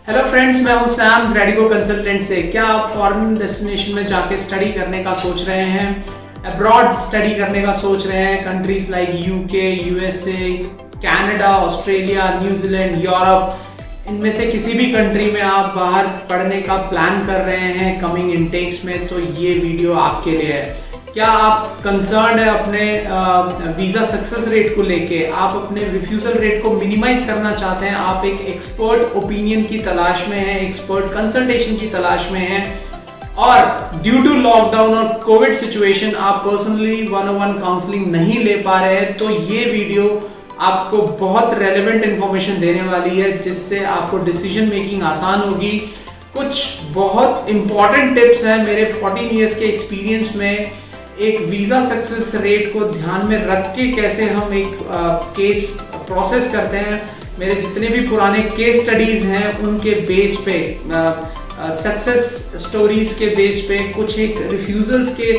Hello friends, मैं हूं Sam ग्रेडिको consultant से। क्या आप फॉरेन डेस्टिनेशन में जाके स्टडी करने का सोच रहे हैं, अब्रॉड स्टडी करने का सोच रहे हैं, countries like UK, USA, Canada, Australia, New Zealand, Europe, इनमें से किसी भी कंट्री में आप बाहर पढ़ने का प्लान कर रहे हैं कमिंग इनटेक्स में, तो ये वीडियो आपके लिए है। क्या आप कंसर्न है अपने वीज़ा सक्सेस रेट को लेके, आप अपने रिफ्यूजल रेट को मिनिमाइज करना चाहते हैं, आप एक एक्सपर्ट ओपिनियन की तलाश में हैं, एक्सपर्ट कंसल्टेशन की तलाश में हैं, और ड्यू टू लॉकडाउन और कोविड सिचुएशन आप पर्सनली 101 काउंसलिंग नहीं ले पा रहे हैं, तो ये वीडियो आपको बहुत रेलेवेंट इंफॉर्मेशन देने वाली है, जिससे आपको डिसीजन मेकिंग आसान होगी। कुछ बहुत इंपॉर्टेंट टिप्स हैं मेरे 14 ईयर्स के एक्सपीरियंस में, एक वीज़ा सक्सेस रेट को ध्यान में रख के कैसे हम एक केस प्रोसेस करते हैं। मेरे जितने भी पुराने केस स्टडीज़ हैं उनके बेस पे, सक्सेस स्टोरीज के बेस पे, कुछ एक रिफ्यूजल्स के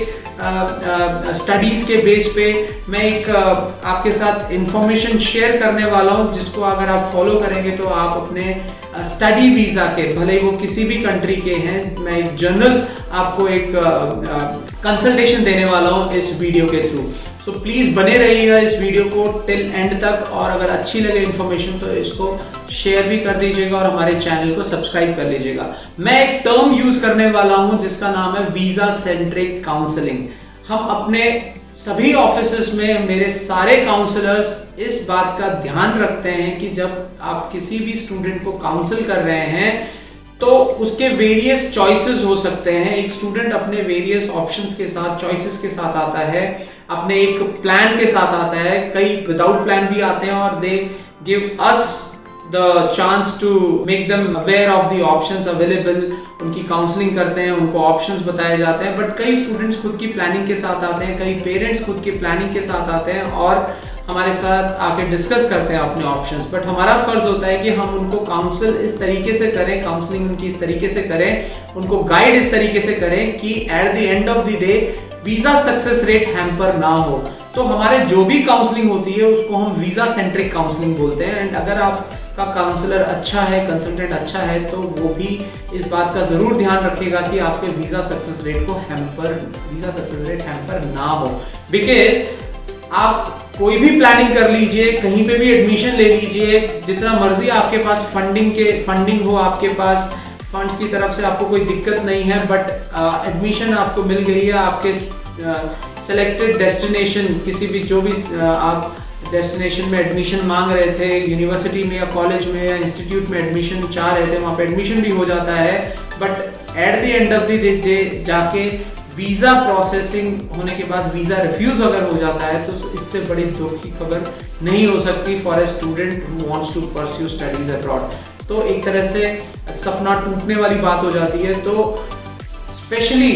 स्टडीज़ के बेस पे मैं एक आपके साथ इंफॉर्मेशन शेयर करने वाला हूं, जिसको अगर आप फॉलो करेंगे तो आप अपने स्टडी वीज़ा के, भले वो किसी भी कंट्री के हैं, मैं एक जनरल आपको एक कंसल्टेशन देने वाला हूं इस वीडियो के थ्रू। सो प्लीज़ बने रहिएगा इस वीडियो को टिल एंड तक, और अगर अच्छी लगे इन्फॉर्मेशन तो इसको शेयर भी कर दीजिएगा और हमारे चैनल को सब्सक्राइब कर लीजिएगा। मैं एक टर्म यूज करने वाला हूं जिसका नाम है वीज़ा सेंट्रिक काउंसलिंग। हम अपने सभी ऑफिसेस में, मेरे सारे काउंसलर्स इस बात का ध्यान रखते हैं कि जब आप किसी भी स्टूडेंट को काउंसिल कर रहे हैं तो उसके वेरियस चॉइसेस हो सकते हैं। एक स्टूडेंट अपने वेरियस ऑप्शंस के साथ, चॉइसेस के साथ आता है, अपने एक प्लान के साथ आता है, कई विदाउट प्लान भी आते हैं, और they give us the chance to make them aware of the options available. उनकी काउंसलिंग करते हैं, उनको ऑप्शंस बताए जाते हैं। बट कई स्टूडेंट्स खुद की प्लानिंग के साथ आते हैं, कई पेरेंट्स खुद की प्लानिंग के साथ आते हैं और हमारे साथ आके डिस्कस करते हैं अपने ऑप्शंस। बट हमारा फर्ज होता है कि हम उनको काउंसिल इस तरीके से करें, काउंसलिंग उनकी इस तरीके से करें, उनको गाइड इस तरीके से करें कि at the end of the day visa success rate hamper ना हो। तो हमारे जो भी काउंसलिंग होती है उसको हम वीजा सेंट्रिक काउंसलिंग बोलते हैं। एंड अगर आपका काउंसलर अच्छा है, कंसल्टेंट अच्छा है, तो वो भी इस बात का जरूर ध्यान रखेगा कि आपके वीजा सक्सेस रेट हैम्पर ना हो। बिकॉज आप कोई भी प्लानिंग कर लीजिए, कहीं पे भी एडमिशन ले लीजिए, जितना मर्जी आपके पास फंडिंग हो, आपके पास फंड्स की तरफ से आपको कोई दिक्कत नहीं है, बट एडमिशन आपको मिल गई है, आपके सेलेक्टेड डेस्टिनेशन, किसी भी जो भी आप डेस्टिनेशन में एडमिशन मांग रहे थे, यूनिवर्सिटी में या कॉलेज में या इंस्टीट्यूट में एडमिशन चाह रहे थे, वहाँ पे एडमिशन भी हो जाता है। But at the end of the day जाके वीज़ा प्रोसेसिंग होने के बाद वीज़ा रिफ्यूज अगर हो जाता है तो इससे बड़ी दुख की खबर नहीं हो सकती for a student who wants to pursue studies abroad. तो एक तरह से सपना टूटने वाली बात हो जाती है। तो स्पेशली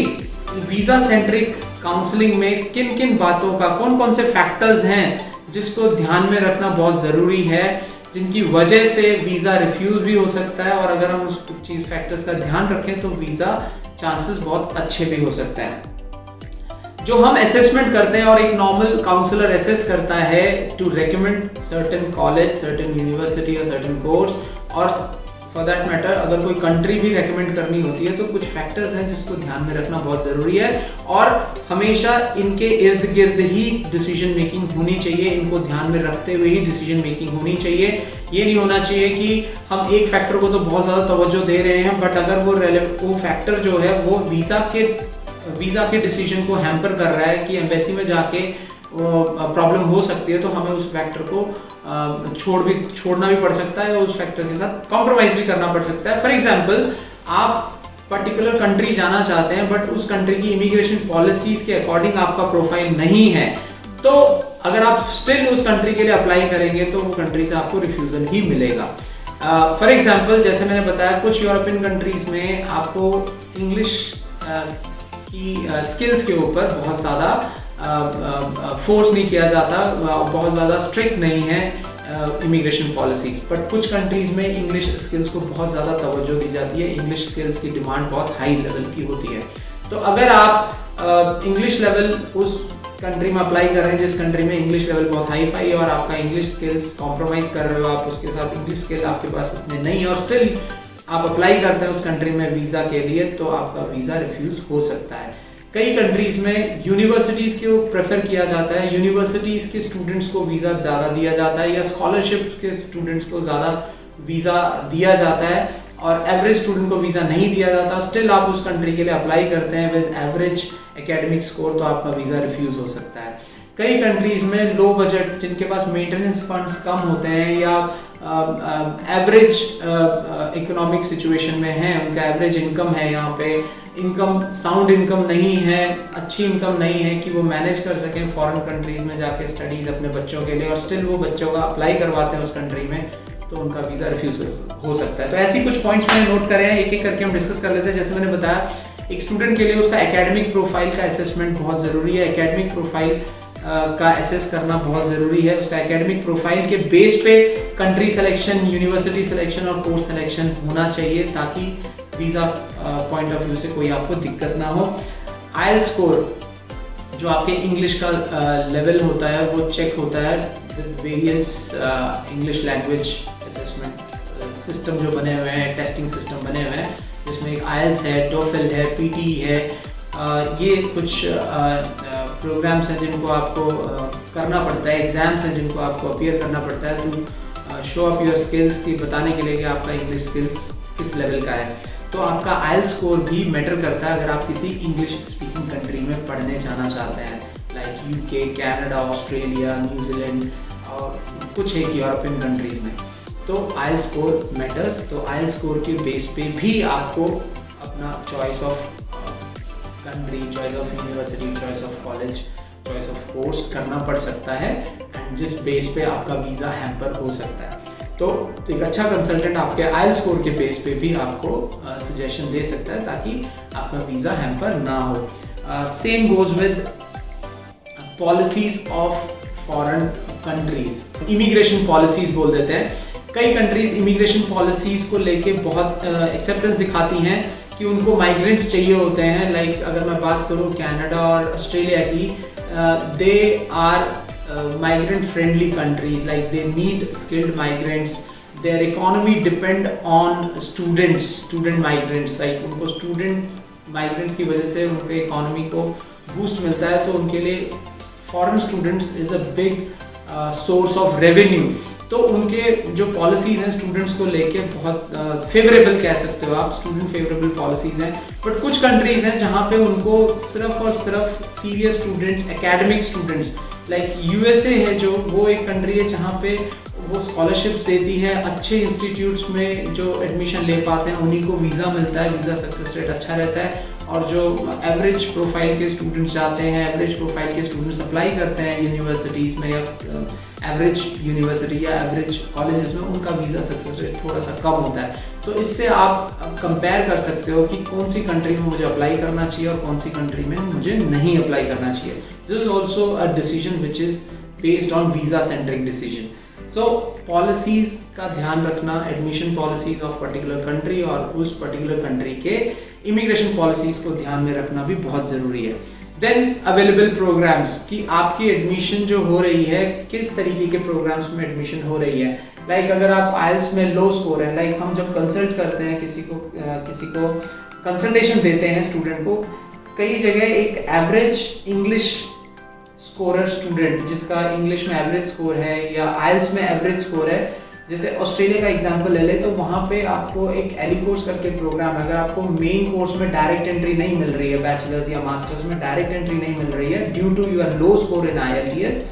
वीज़ा सेंट्रिक काउंसलिंग में किन किन बातों का, कौन कौन से फैक्टर्स हैं जिसको ध्यान में रखना बहुत ज़रूरी है, जिनकी वजह से वीज़ा रिफ्यूज भी हो सकता है, और अगर हम उस चीज़ फैक्टर्स का ध्यान रखें तो वीज़ा चांसेस बहुत अच्छे भी हो सकते हैं। जो हम असेसमेंट करते हैं और एक नॉर्मल काउंसलर असेस करता है to recommend certain college, certain university और सर्टेन कोर्स, और फॉर दैट मैटर अगर कोई कंट्री भी रेकमेंड करनी होती है तो कुछ फैक्टर्स हैं जिसको ध्यान में रखना बहुत ज़रूरी है, और हमेशा इनके इर्द गिर्द ही डिसीजन मेकिंग होनी चाहिए। इनको ध्यान में रखते हुए ही डिसीजन मेकिंग होनी चाहिए। ये नहीं होना चाहिए कि हम एक फैक्टर को तो बहुत ज़्यादा तवज्जो दे रहे हैं, बट अगर वो फैक्टर जो है वो वीज़ा के डिसीजन को हैम्पर कर रहा है कि एम्बेसी में जाके प्रॉब्लम हो सकती है, तो हमें उस फैक्टर को छोड़ना भी पड़ सकता है, और उस फैक्टर के साथ कॉम्प्रोमाइज भी करना पड़ सकता है। फॉर एग्जांपल, आप पर्टिकुलर कंट्री जाना चाहते हैं बट उस कंट्री की इमिग्रेशन पॉलिसीज के अकॉर्डिंग आपका प्रोफाइल नहीं है, तो अगर आप स्टिल उस कंट्री के लिए अप्लाई करेंगे तो वो कंट्री से आपको रिफ्यूजल ही मिलेगा। फॉर एग्जांपल, जैसे मैंने बताया, कुछ यूरोपियन कंट्रीज में आपको इंग्लिश की स्किल्स के ऊपर बहुत ज़्यादा फोर्स नहीं किया जाता, बहुत ज़्यादा स्ट्रिक्ट नहीं है इमिग्रेशन पॉलिसीज। बट कुछ कंट्रीज में इंग्लिश स्किल्स को बहुत ज़्यादा तवज्जो दी जाती है, इंग्लिश स्किल्स की डिमांड बहुत हाई लेवल की होती है। तो अगर आप इंग्लिश लेवल उस कंट्री में अप्लाई कर रहे हैं जिस कंट्री में इंग्लिश लेवल बहुत हाई फाई है और आपका इंग्लिश स्किल्स कॉम्प्रोमाइज कर रहे हो, आप उसके साथ इंग्लिश स्किल आपके पास इतने नहीं है और स्टिल आप अप्लाई करते हैं उस कंट्री में वीज़ा के लिए तो आपका वीज़ा रिफ्यूज़ हो सकता है। कई कंट्रीज़ में यूनिवर्सिटीज़ को प्रेफर किया जाता है, यूनिवर्सिटीज़ के स्टूडेंट्स को वीज़ा ज़्यादा दिया जाता है या स्कॉलरशिप के स्टूडेंट्स को ज़्यादा वीज़ा दिया जाता है और एवरेज स्टूडेंट को वीज़ा नहीं दिया जाता। स्टिल आप उस कंट्री के लिए अप्लाई करते हैं विद एवरेज एकेडमिक स्कोर तो आपका वीज़ा रिफ्यूज़ हो सकता है। कई कंट्रीज में लो बजट, जिनके पास मेंटेनेंस फंड्स कम होते हैं या एवरेज इकोनॉमिक सिचुएशन में हैं, उनका एवरेज इनकम है, यहाँ पे इनकम साउंड इनकम नहीं है, अच्छी इनकम नहीं है कि वो मैनेज कर सकें फॉरेन कंट्रीज में जाके स्टडीज़ अपने बच्चों के लिए, और स्टिल वो बच्चों का अप्लाई करवाते हैं उस कंट्री में तो उनका वीज़ा रिफ्यूज हो सकता है। तो ऐसी कुछ पॉइंट्स मैंने नोट करे हैं, एक एक करके हम डिस्कस कर लेते हैं। जैसे मैंने बताया, एक स्टूडेंट के लिए उसका एकेडमिक प्रोफाइल का असेसमेंट बहुत ज़रूरी है, एकेडमिक प्रोफाइल का एसेस करना बहुत ज़रूरी है। उसका एकेडमिक प्रोफाइल के बेस पे कंट्री सिलेक्शन, यूनिवर्सिटी सिलेक्शन और कोर्स सिलेक्शन होना चाहिए ताकि वीज़ा पॉइंट ऑफ व्यू से कोई आपको दिक्कत ना हो। आईएलटीएस स्कोर जो आपके इंग्लिश का लेवल होता है वो चेक होता है with various English language assessment system जो बने हुए हैं, टेस्टिंग सिस्टम बने हुए हैं, जिसमें एक आईएलटीएस है, टोफल है, पीटी है। ये कुछ प्रोग्राम्स हैं जिनको आपको करना पड़ता है, एग्जाम्स हैं जिनको आपको अपीयर करना पड़ता है to show up your skills, की बताने के लिए कि आपका इंग्लिश स्किल्स किस लेवल का है। तो आपका आईएलटीएस स्कोर भी मैटर करता है अगर आप किसी इंग्लिश स्पीकिंग कंट्री में पढ़ने जाना चाहते हैं, like UK, Canada, Australia, New Zealand और कुछ एक यूरोपियन कंट्रीज में। तो आईएलटीएस स्कोर मैटर्स। तो आईएलटीएस स्कोर के बेस पे भी आपको अपना choice of country, choice of university, choice of college, choice of course करना पड़ सकता है, एंड जिस बेस पे आपका वीज़ा हैम्पर हो सकता है। तो एक अच्छा कंसल्टेंट आपके आईएलटीएस स्कोर के बेस पे भी आपको सजेशन दे सकता है ताकि आपका वीज़ा हैम्पर ना हो। Same goes with policies of foreign countries, immigration policies बोल देते हैं। कई कंट्रीज इमिग्रेशन पॉलिसीज को लेके बहुत एक्सेप्टेंस दिखाती हैं कि उनको माइग्रेंट्स चाहिए होते हैं। लाइक अगर मैं बात करूँ कनाडा और ऑस्ट्रेलिया की, they are migrant friendly countries, like they need skilled migrants, their economy depend on student migrants, like उनको student migrants की वजह से उनके economy को boost मिलता है, तो उनके लिए foreign students is a big source of revenue। तो उनके जो पॉलिसीज़ हैं स्टूडेंट्स को लेके बहुत फेवरेबल कह सकते हो आप, स्टूडेंट फेवरेबल पॉलिसीज़ हैं। बट कुछ कंट्रीज़ हैं जहाँ पे उनको सिर्फ और सिर्फ serious students, academic students, like USA है जो, वो एक कंट्री है जहाँ पे वो स्कॉलरशिप्स देती है, अच्छे इंस्टीट्यूट्स में जो एडमिशन ले पाते हैं उन्हीं को वीज़ा मिलता है, वीज़ा सक्सेस रेट अच्छा रहता है। और जो एवरेज प्रोफाइल के स्टूडेंट्स जाते हैं, एवरेज प्रोफाइल के स्टूडेंट्स अप्लाई करते हैं यूनिवर्सिटीज़ में या एवरेज यूनिवर्सिटी या एवरेज कॉलेजेस में, उनका वीज़ा सक्सेस रेट थोड़ा सा कम होता है। तो इससे आप कंपेयर कर सकते हो कि कौन सी कंट्री में मुझे अप्लाई करना चाहिए और कौन सी कंट्री में मुझे नहीं अप्लाई करना चाहिए। This is also a decision which is based on visa centric decision. So policies का ध्यान रखना, admission policies of particular country और उस पर्टिकुलर कंट्री के इमिग्रेशन पॉलिसीज़ को ध्यान में रखना भी बहुत ज़रूरी है। देन अवेलेबल प्रोग्राम्स, कि आपकी एडमिशन जो हो रही है किस तरीके के प्रोग्राम्स में एडमिशन हो रही है। लाइक अगर आप आईएलटीएस में लो स्कोर है, लाइक हम जब कंसल्ट करते हैं किसी को कंसल्टेशन देते हैं स्टूडेंट को, कई जगह एक एवरेज इंग्लिश स्कोरर स्टूडेंट जिसका इंग्लिश में एवरेज स्कोर है या आईएलटीएस में एवरेज स्कोर है, जैसे ऑस्ट्रेलिया का एग्जांपल ले ले तो वहाँ पे आपको एक एली कोर्स करके प्रोग्राम है। अगर आपको मेन कोर्स में डायरेक्ट एंट्री नहीं मिल रही है, बैचलर्स या मास्टर्स में डायरेक्ट एंट्री नहीं मिल रही है due to your low score in IELTS,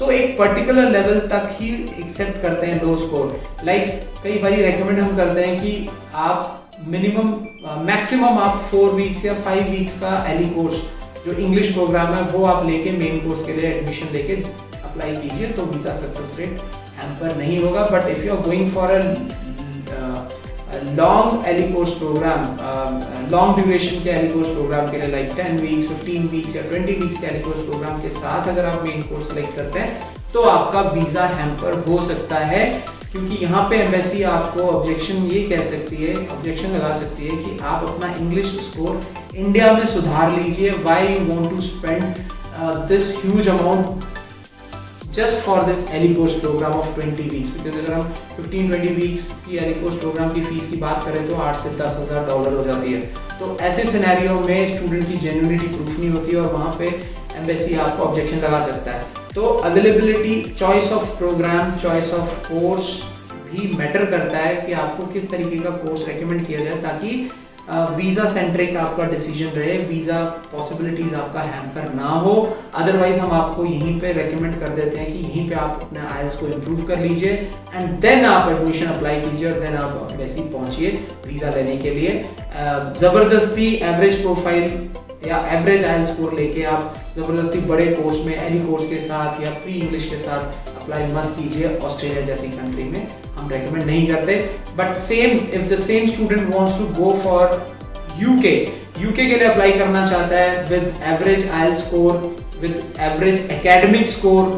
तो एक पर्टिकुलर लेवल तक ही एक्सेप्ट करते हैं लो स्कोर। लाइक कई बार रेकमेंड हम करते हैं कि आप मिनिमम मैक्सिमम आप 4 वीक्स या 5 वीक्स का एली कोर्स जो इंग्लिश प्रोग्राम है वो आप लेके मेन कोर्स के लिए एडमिशन लेके अप्लाई कीजिए, तो वीज़ा सक्सेस रेट हैम्पर नहीं होगा। But if you are going for a long ELICOS programme, long duration के एली कोर्स प्रोग्राम के लिए लाइक 10 वीक्स, 15 वीक्स या 20 वीक्स के एली कोर्स प्रोग्राम के साथ अगर आप मेन कोर्स सेलेक्ट करते हैं तो आपका वीज़ा हैम्पर हो सकता है, क्योंकि यहाँ पे एम्बेसी आपको ऑब्जेक्शन ये कह सकती है, ऑब्जेक्शन लगा सकती है कि आप अपना इंग्लिश स्कोर इंडिया में सुधार लीजिए, why you want to spend this huge amount just for this ELICOS programme of 20 weeks. Because अगर हम 15-20 वीक्स की एली कोर्स प्रोग्राम की फीस की बात करें तो 8 से 10 हज़ार डॉलर हो जाती है। तो ऐसे सिनेरियो में स्टूडेंट की जेन्युइनिटी प्रूफ नहीं होती है और वहाँ पे एम्बेसी आपको ऑब्जेक्शन लगा सकता है। तो availability, choice of programme, choice of course भी मैटर करता है कि आपको किस तरीके का कोर्स रेकमेंड किया जाए, ताकि वीज़ा सेंट्रिक आपका डिसीजन रहे, वीज़ा पॉसिबिलिटीज़ आपका हैम्पर ना हो। अदरवाइज हम आपको यहीं पे रेकमेंड कर देते हैं कि यहीं पे आप अपने आईएलटीएस को इम्प्रूव कर लीजिए एंड देन आप एडमिशन अप्लाई कीजिए और देन आप वैसे ही पहुँचिए वीज़ा लेने के लिए। ज़बरदस्ती एवरेज प्रोफाइल या एवरेज आईएलटीएस स्कोर लेके आप ज़बरदस्ती बड़े कोर्स में, एनी कोर्स के साथ या प्री इंग्लिश के साथ अप्लाई मत कीजिए। ऑस्ट्रेलिया जैसी कंट्री में हम रेकमेंड नहीं करते। But same if the same student wants to go for UK के लिए अप्लाई करना चाहता है with average IELTS score, with average academic score,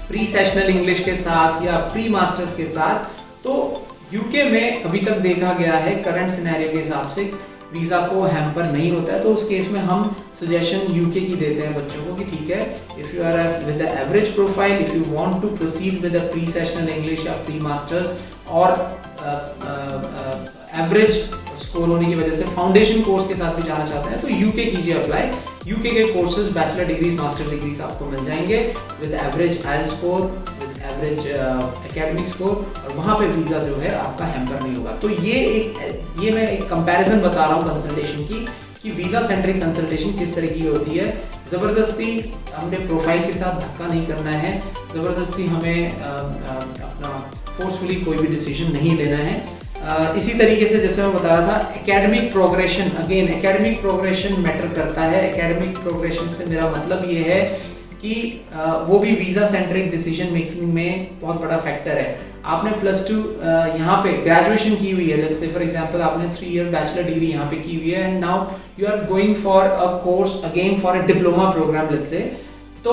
pre sessional English के साथ या प्री मास्टर्स के साथ, तो यूके में अभी तक देखा गया है करंट सिनेरियो के हिसाब से वीज़ा को हैम्पर नहीं होता है। तो उस केस में हम सजेशन यूके की देते हैं बच्चों को कि ठीक है, if you are with the average profile, if you want to proceed with the pre sessional English या प्री मास्टर्स और एवरेज स्कोर होने की वजह से फाउंडेशन कोर्स के साथ भी जाना चाहते हैं, तो यूके कीजिए अप्लाई। यूके के courses, bachelor degrees, master degrees आपको मिल जाएंगे with average IELTS score, with average academic score, और वहाँ पे वीज़ा जो है आपका हैम्पर नहीं होगा। तो ये मैं एक कंपैरिजन बता रहा हूँ कंसल्टेशन की, कि वीज़ा सेंट्रिक कंसल्टेशन किस तरह की होती है। ज़बरदस्ती हमने प्रोफाइल के साथ धक्का नहीं करना है, ज़बरदस्ती हमें अपना फोर्सफुली कोई भी डिसीजन नहीं लेना है। इसी तरीके से जैसे मैं बता रहा था, academic progression, again academic progression matter करता है। एकेडमिक प्रोग्रेशन से मेरा मतलब ये है कि वो भी वीज़ा सेंट्रिक डिसीजन मेकिंग में बहुत बड़ा फैक्टर है। आपने +2 यहाँ पे ग्रेजुएशन की हुई है, लेट्स से फॉर एग्जांपल आपने 3 ईयर बैचलर डिग्री यहाँ पे की हुई है and now you are going for a course again for a diploma programme let's say, तो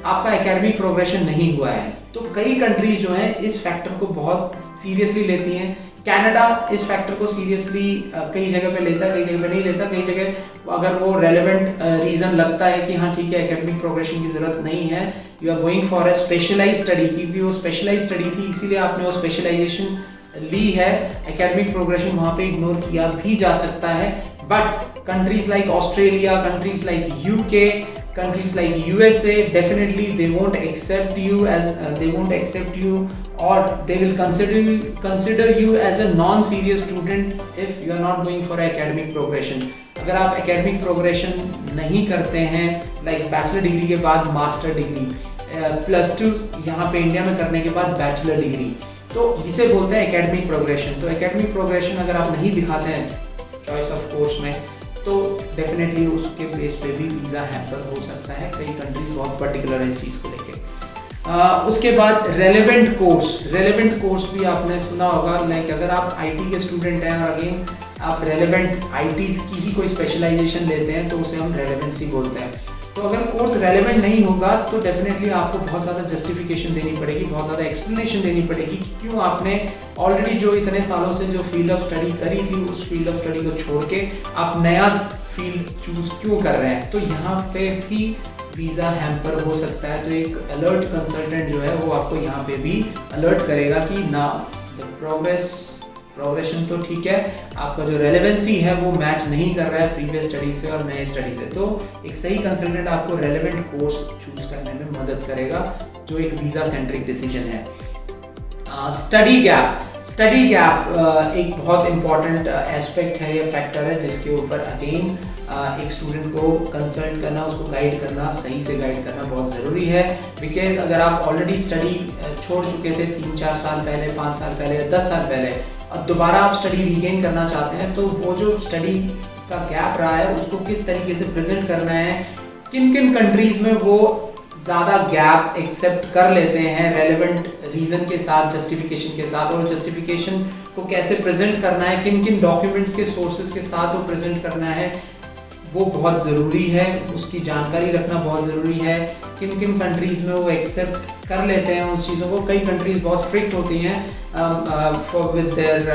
आपका एकेडमिक प्रोग्रेशन नहीं हुआ है। तो कई कंट्रीज जो हैं इस फैक्टर को बहुत सीरियसली लेती हैं। कनाडा इस फैक्टर को सीरियसली कई जगह पे लेता है, कई जगह पे नहीं लेता। कई जगह अगर वो रेलेवेंट रीज़न लगता है कि हाँ ठीक है, एकेडमिक प्रोग्रेशन की ज़रूरत नहीं है, you are going for a specialise study, क्योंकि वो स्पेशलाइज स्टडी थी इसीलिए आपने वो स्पेशलाइजेशन ली है, एकेडमिक प्रोग्रेशन वहाँ पे इग्नोर किया भी जा सकता है। But countries like Australia, countries like UK, countries like USA, definitely they won't accept you or they will consider you as a non-serious student if you are not going for academic progression। अगर आप academic progression नहीं करते हैं, like bachelor degree के बाद master degree, +2 यहाँ पे India में करने के बाद बैचलर डिग्री, तो इसे बोलते हैं academic progression। तो academic progression अगर आप नहीं दिखाते हैं चॉइस ऑफ कोर्स में, तो डेफिनेटली उसके बेस पे भी वीज़ा हैम्पर हो सकता है। कई कंट्रीज बहुत पर्टिकुलर है इस चीज़ को लेके। उसके बाद रेलेवेंट कोर्स भी आपने सुना होगा। लाइक अगर आप आईटी के स्टूडेंट हैं और अगेन आप रेलेवेंट आईटी की ही कोई स्पेशलाइजेशन लेते हैं, तो उसे हम रेलेवेंसी बोलते हैं। तो अगर कोर्स रेलेवेंट नहीं होगा तो डेफिनेटली आपको बहुत ज़्यादा जस्टिफिकेशन देनी पड़ेगी, बहुत ज़्यादा एक्सप्लेनेशन देनी पड़ेगी कि क्यों आपने ऑलरेडी जो इतने सालों से जो फील्ड ऑफ स्टडी करी थी उस फील्ड ऑफ स्टडी को छोड़ के आप नया फील्ड चूज क्यों कर रहे हैं। तो यहाँ पे भी वीज़ा हैम्पर हो सकता है। तो एक अलर्ट कंसल्टेंट जो है वो आपको यहाँ पे भी अलर्ट करेगा कि ना प्रोग्रेशन तो ठीक है, आपका जो रेलेवेंसी है वो मैच नहीं कर रहा है प्रीवियस स्टडी से और नए स्टडी से। तो एक सही कंसल्टेंट आपको रेलेवेंट कोर्स चूज करने में मदद करेगा, जो एक वीज़ा सेंट्रिक डिसीजन है। स्टडी गैप एक बहुत इंपॉर्टेंट एस्पेक्ट है, ये फैक्टर है जिसके ऊपर अगेन एक स्टूडेंट को कंसल्ट करना, उसको गाइड करना, सही से गाइड करना बहुत ज़रूरी है। बिकॉज अगर आप ऑलरेडी स्टडी छोड़ चुके थे 3-4 साल पहले, 5 साल पहले, 10 साल पहले, और दोबारा आप स्टडी रीगेन करना चाहते हैं, तो वो जो स्टडी का गैप रहा है उसको किस तरीके से प्रेजेंट करना है, किन किन कंट्रीज़ में वो ज़्यादा गैप एक्सेप्ट कर लेते हैं रेलेवेंट रीज़न के साथ, जस्टिफिकेशन के साथ, और जस्टिफिकेशन को कैसे प्रेजेंट करना है, किन किन डॉक्यूमेंट्स के सोर्सेज के साथ वो प्रेजेंट करना है, वो बहुत ज़रूरी है। उसकी जानकारी रखना बहुत ज़रूरी है। किन किन कंट्रीज़ में वो एक्सेप्ट कर लेते हैं उस चीज़ों को। कई कंट्रीज़ बहुत स्ट्रिक्ट होती हैं for with their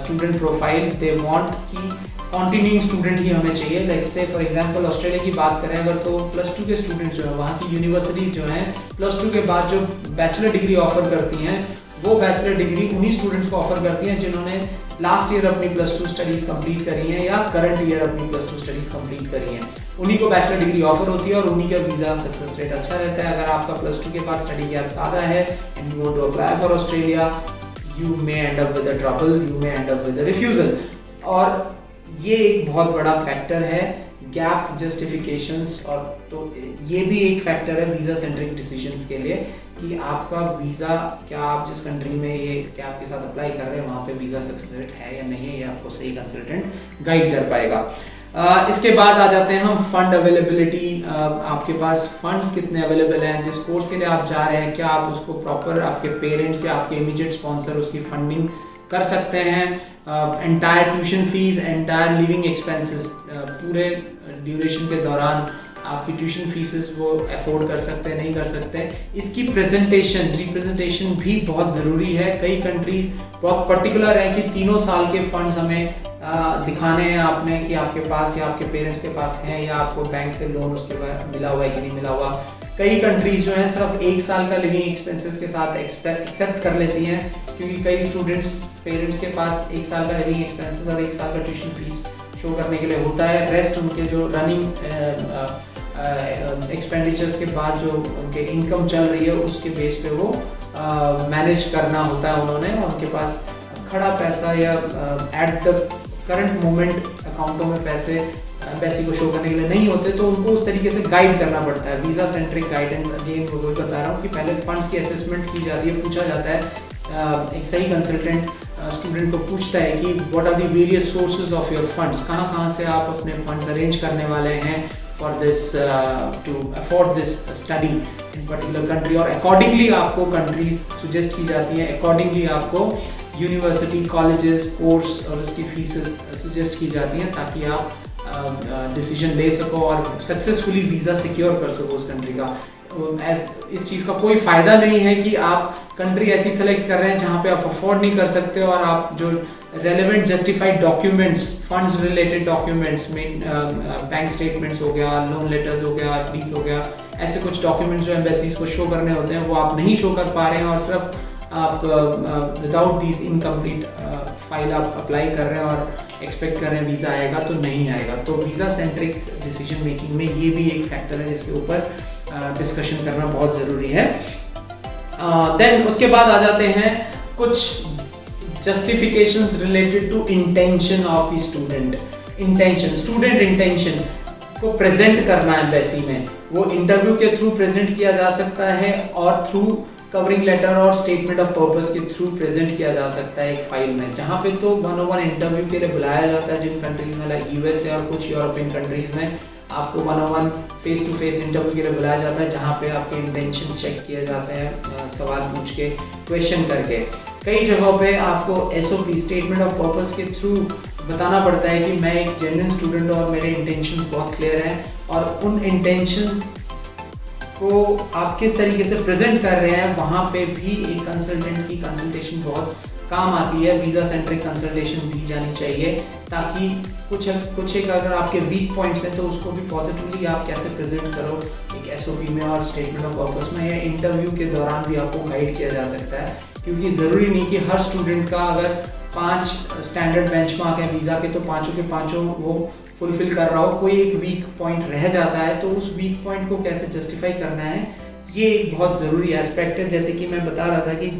student profile, they want कि कॉन्टिन्यूइंग स्टूडेंट ही हमें चाहिए। लाइक से फॉर एग्जांपल ऑस्ट्रेलिया की बात करें अगर, तो +2 के स्टूडेंट जो है वहाँ की यूनिवर्सिटीज़ जो हैं +2 के बाद जो बैचलर डिग्री ऑफर करती हैं वो बैचलर डिग्री उन्हीं स्टूडेंट्स को ऑफर करती हैं जिन्होंने लास्ट ईयर अपनी +2 स्टडीज़ कंप्लीट करी हैं या करंट ईयर अपनी +2 स्टडीज़ कंप्लीट करी हैं, उन्हीं को बैचलर डिग्री ऑफर होती है और उन्हीं का वीज़ा सक्सेस रेट अच्छा रहता है। अगर आपका +2 के बाद स्टडी गैप ज़्यादा है and you want to apply for Australia, you may end up with a trouble, you may end up with a refusal. और ये एक बहुत बड़ा फैक्टर है गैप जस्टिफिकेशंस, और तो ये भी एक फैक्टर है वीज़ा सेंट्रिक डिसीजंस के लिए कि आपका वीज़ा, क्या आप जिस कंट्री में ये गैप के साथ अप्लाई कर रहे हैं वहाँ पे वीज़ा सक्सेस रेट है या नहीं है, ये आपको सही कंसल्टेंट गाइड कर पाएगा। इसके बाद आ जाते हैं हम फंड अवेलेबिलिटी। आपके पास फंड्स कितने अवेलेबल हैं, जिस कोर्स के लिए आप जा रहे हैं क्या आप उसको प्रॉपर आपके पेरेंट्स या आपके इमीडिएट स्पॉन्सर उसकी फंडिंग कर सकते हैं। Entire tuition fees, entire living expenses, पूरे ड्यूरेशन के दौरान आपकी ट्यूशन फीसेस वो अफोर्ड कर सकते हैं नहीं कर सकते। इसकी प्रेजेंटेशन रिप्रेजेंटेशन भी बहुत ज़रूरी है। कई कंट्रीज बहुत पर्टिकुलर है कि 3 साल के फंड्स हमें दिखाने हैं आपने कि आपके पास या आपके पेरेंट्स के पास हैं या आपको बैंक से लोन उसके बाद मिला हुआ है कि नहीं मिला हुआ। कई कंट्रीज जो है सिर्फ 1 साल का लिविंग एक्सपेंसेस के साथ एक्सेप्ट कर लेती हैं, क्योंकि कई स्टूडेंट्स पेरेंट्स के पास 1 साल का लिविंग एक्सपेंसेस और 1 साल का ट्यूशन फीस शो करने के लिए होता है। रेस्ट उनके जो रनिंग एक्सपेंडिचर्स के बाद जो उनके इनकम चल रही है उसके बेस पे वो मैनेज करना होता है उन्होंने, और उनके पास खड़ा पैसा या एट द करंट मोमेंट अकाउंटों में पैसे एम्बेसी को शो करने के लिए नहीं होते, तो उनको उस तरीके से गाइड करना पड़ता है। वीज़ा सेंट्रिक गाइडेंस, अगेन वो बता रहा हूँ कि पहले फंड्स की असेसमेंट की जाती है, पूछा जाता है, एक सही कंसल्टेंट स्टूडेंट को पूछता है कि what are the various sources of your funds, कहाँ से आप अपने फंड्स अरेंज करने वाले हैं for this to afford this study in particular country, और अकॉर्डिंगली आपको कंट्रीज सजेस्ट की जाती हैं, अकॉर्डिंगली आपको यूनिवर्सिटी, कॉलेजेस, कोर्स और उसकी फीसेस सजेस्ट की जाती हैं ताकि आप डिसीजन ले सको और सक्सेसफुली वीज़ा सिक्योर कर सको उस कंट्री का। इस चीज़ का कोई फ़ायदा नहीं है कि आप कंट्री ऐसी सेलेक्ट कर रहे हैं जहाँ पे आप अफोर्ड नहीं कर सकते और आप जो relevant justified documents, funds related documents में बैंक स्टेटमेंट्स हो गया, लोन लेटर्स हो गया, फीस हो गया, ऐसे कुछ डॉक्यूमेंट्स जो एम्बेसीज को शो करने होते हैं वो आप नहीं शो कर पा रहे हैं और सिर्फ आप विदाउट दिस इनकम्प्लीट फाइल आप अप्लाई कर रहे हैं और एक्सपेक्ट कर रहे हैं वीज़ा आएगा, तो नहीं आएगा। तो वीज़ा सेंट्रिक डिसीजन मेकिंग में ये भी एक फैक्टर है जिसके ऊपर डिस्कशन करना बहुत ज़रूरी है। देन उसके बाद आ जाते हैं कुछ justifications related to intention of the student. Intention, student intention को प्रेजेंट करना एम्बेसी में, वो इंटरव्यू के थ्रू प्रेजेंट किया जा सकता है और थ्रू कवरिंग लेटर और स्टेटमेंट ऑफ पर्पस के थ्रू प्रेजेंट किया जा सकता है एक फाइल में, जहाँ पे तो 1-on-1 इंटरव्यू के लिए बुलाया जाता है जिन कंट्रीज में, लाइक यूएसए और कुछ यूरोपियन कंट्रीज में आपको 1-on-1 face to face interview के लिए बुलाया जाता है, जहाँ पे आपके इंटेंशन चेक किए जाते हैं सवाल पूछ के, क्वेश्चन करके। कई जगहों पे आपको एसओपी, स्टेटमेंट ऑफ पर्पस के थ्रू बताना पड़ता है कि मैं एक जेन्युइन स्टूडेंट हूँ और मेरे इंटेंशन बहुत क्लियर हैं, और उन इंटेंशन को आप किस तरीके से प्रेजेंट कर रहे हैं वहाँ पे भी एक कंसल्टेंट की कंसल्टेशन बहुत काम आती है। वीज़ा सेंट्रिक कंसल्टेशन दी जानी चाहिए ताकि कुछ एक अगर आपके वीक पॉइंट्स हैं तो उसको भी पॉजिटिवली आप कैसे प्रेजेंट करो एक एसओपी में और स्टेटमेंट ऑफ पर्पस में, या इंटरव्यू के दौरान भी आपको गाइड किया जा सकता है, क्योंकि ज़रूरी नहीं कि हर स्टूडेंट का अगर 5 स्टैंडर्ड बेंचमार्क है वीज़ा के तो पाँचों के पाँचों वो फुलफिल कर रहा हो, कोई एक वीक पॉइंट रह जाता है तो उस वीक पॉइंट को कैसे जस्टिफाई करना है, ये एक बहुत ज़रूरी एस्पेक्ट है। जैसे कि मैं बता रहा था कि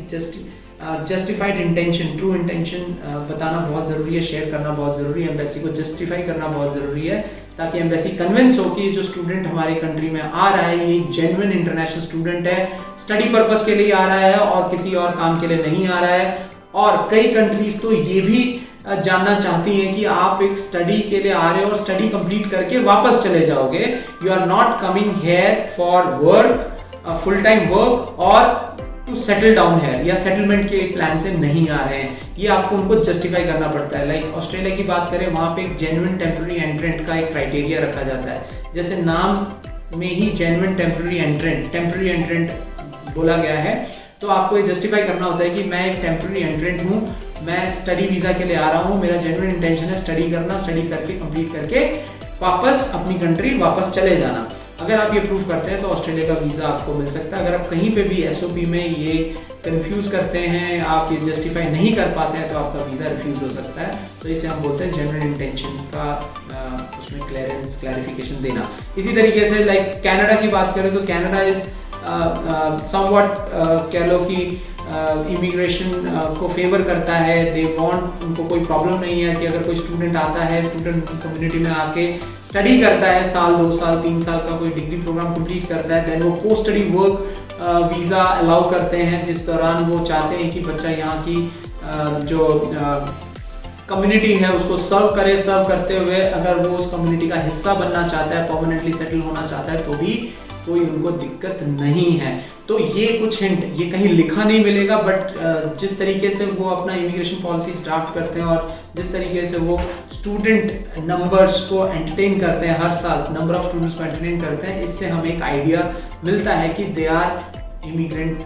जस्टिफाइड इंटेंशन, ट्रू इंटेंशन बताना बहुत ज़रूरी है, शेयर करना बहुत ज़रूरी है, एम्बेसी को जस्टिफाई करना बहुत ज़रूरी है ताकि एम्बेसी कन्विंस हो कि जो स्टूडेंट हमारी कंट्री में आ रहा है ये एक जेन्युइन इंटरनेशनल स्टूडेंट है, स्टडी पर्पस के लिए आ रहा है और किसी और काम के लिए नहीं आ रहा है। और कई कंट्रीज तो ये भी जानना चाहती हैं कि आप एक स्टडी के लिए आ रहे हो और स्टडी कंप्लीट करके वापस चले जाओगे, you are not coming here for work, full time work और टू सेटल डाउन है, या सेटलमेंट के प्लान से नहीं आ रहे हैं, ये आपको उनको जस्टिफाई करना पड़ता है। लाइक ऑस्ट्रेलिया की बात करें, वहाँ पे एक जेन्युइन टेम्पररी एंट्रेंट का एक क्राइटेरिया रखा जाता है, जैसे नाम में ही जेन्युइन टेम्पररी एंट्रेंट बोला गया है, तो आपको ये जस्टिफाई करना होता है कि मैं एक टेम्पररी एंट्रेंट हूँ मैं स्टडी वीज़ा के लिए आ रहा हूँ, मेरा जेन्युइन इंटेंशन है स्टडी करना, स्टडी करके कंप्लीट करके वापस अपनी कंट्री वापस चले जाना। अगर आप ये प्रूव करते हैं तो ऑस्ट्रेलिया का वीज़ा आपको मिल सकता है। अगर आप कहीं पे भी एसओपी में ये कंफ्यूज करते हैं, आप ये जस्टिफाई नहीं कर पाते हैं, तो आपका वीज़ा रिफ्यूज हो सकता है। तो इसे हम बोलते हैं जेन्युइन इंटेंशन का उसमें क्लैरिफिकेशन देना। इसी तरीके से लाइक कनाडा की बात करें तो कनाडा इज समवॉट कह लो कि इमिग्रेशन को फेवर करता है। दे वांट, उनको कोई प्रॉब्लम नहीं है कि अगर कोई स्टूडेंट आता है, स्टूडेंट कम्युनिटी में आके स्टडी करता है, साल 2 साल 3 साल का कोई डिग्री प्रोग्राम कंप्लीट करता है, देन वो post study work visa allow करते हैं, जिस दौरान वो चाहते हैं कि बच्चा यहाँ की जो कम्युनिटी है उसको सर्व करे। सर्व करते हुए अगर वो उस कम्युनिटी का हिस्सा बनना चाहता है, परमानेंटली सेटल होना चाहता है, तो भी कोई उनको दिक्कत नहीं है। तो ये कुछ हिंट, ये कहीं लिखा नहीं मिलेगा, बट जिस तरीके से वो अपना इमिग्रेशन पॉलिसी ड्राफ्ट करते हैं और जिस तरीके से वो स्टूडेंट नंबर्स को एंटरटेन करते हैं, हर साल नंबर ऑफ स्टूडेंट्स को एंटरटेन करते हैं, इससे हमें एक आइडिया मिलता है कि they are immigrant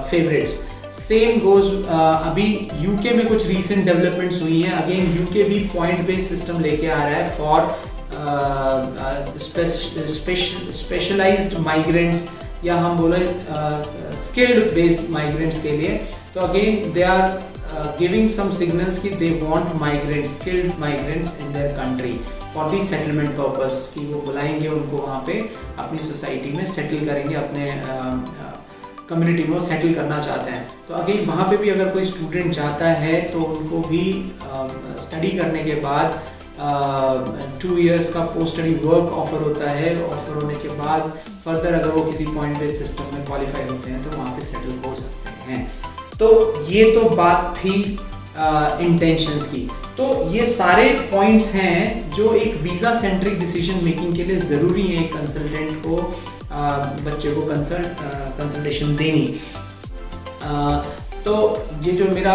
favourites. Same goes अभी यूके में कुछ रीसेंट डेवलपमेंट्स हुई हैं। अगेन यूके भी पॉइंट बेस्ड सिस्टम लेके आ रहा है फॉर स्पेशलाइज्ड माइग्रेंट्स, या हम बोले स्किल्ड बेस्ड माइग्रेंट्स के लिए। तो again they are giving some signals कि they want migrants, skilled migrants in their country for the settlement purpose, कि वो बुलाएंगे उनको वहाँ पे अपनी सोसाइटी में सेटल करेंगे, अपने कम्युनिटी में सेटल करना चाहते हैं। तो अगेन वहाँ पे भी अगर कोई स्टूडेंट जाता है तो उनको भी स्टडी करने के बाद 2 इयर्स का पोस्ट स्टडी वर्क ऑफर होता है। ऑफर होने के बाद फर्दर अगर वो किसी पॉइंट बेस्ड सिस्टम में क्वालिफाई होते हैं तो वहाँ पे सेटल हो सकते हैं। तो ये तो बात थी इंटेंशंस की। तो ये सारे पॉइंट्स हैं जो एक वीज़ा सेंट्रिक डिसीजन मेकिंग के लिए ज़रूरी है एक कंसल्टेंट को, बच्चे को कंसल्टेशन देनी। तो ये जो मेरा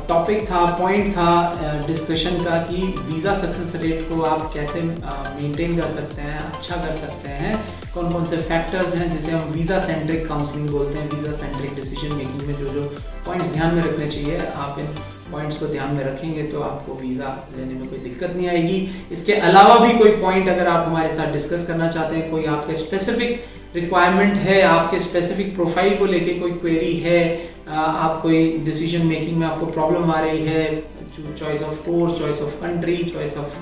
टॉपिक था, पॉइंट था डिस्कशन का कि वीज़ा सक्सेस रेट को आप कैसे मेंटेन कर सकते हैं, अच्छा कर सकते हैं, कौन कौन से फैक्टर्स हैं जिसे हम वीज़ा सेंट्रिक काउंसलिंग बोलते हैं, वीज़ा सेंट्रिक डिसीजन मेकिंग में जो जो पॉइंट्स ध्यान में रखने चाहिए, आप इन पॉइंट्स को ध्यान में रखेंगे तो आपको वीज़ा लेने में कोई दिक्कत नहीं आएगी। इसके अलावा भी कोई पॉइंट अगर आप हमारे साथ डिस्कस करना चाहते हैं, कोई आपके स्पेसिफिक रिक्वायरमेंट है, आपके स्पेसिफिक प्रोफाइल को लेके कोई क्वेरी है, आप कोई डिसीजन मेकिंग में आपको प्रॉब्लम आ रही है, choice of course, choice of country, choice of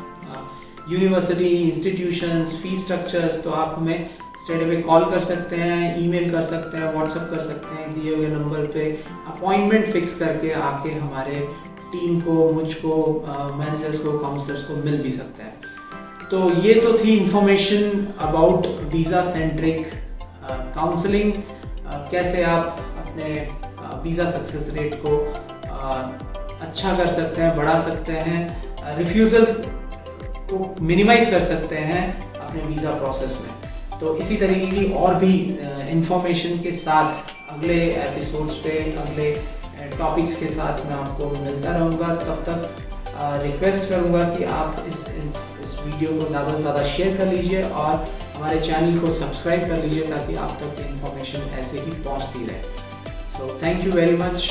university, institutions, fees structures, तो आप हमें स्ट्रेट अवे कॉल कर सकते हैं, ईमेल कर सकते हैं, व्हाट्सएप कर सकते हैं, दिए हुए नंबर पे अपॉइंटमेंट फिक्स करके आके हमारे टीम को, मुझको, मैनेजर्स को, काउंसलर्स को मिल भी सकते हैं। तो ये तो थी information about visa centric counselling, कैसे आप अपने वीज़ा सक्सेस रेट को अच्छा कर सकते हैं, बढ़ा सकते हैं, रिफ्यूज़ल को मिनिमाइज कर सकते हैं अपने वीज़ा प्रोसेस में। तो इसी तरीके की और भी इंफॉर्मेशन के साथ अगले एपिसोड्स पे, अगले टॉपिक्स के साथ मैं आपको मिलता रहूँगा। तब तक रिक्वेस्ट करूँगा कि आप इस वीडियो को ज़्यादा से ज़्यादा शेयर कर लीजिए और हमारे चैनल को सब्सक्राइब कर लीजिए ताकि आप तक इन्फॉर्मेशन ऐसे ही पहुँचती रहे। So thank you very much.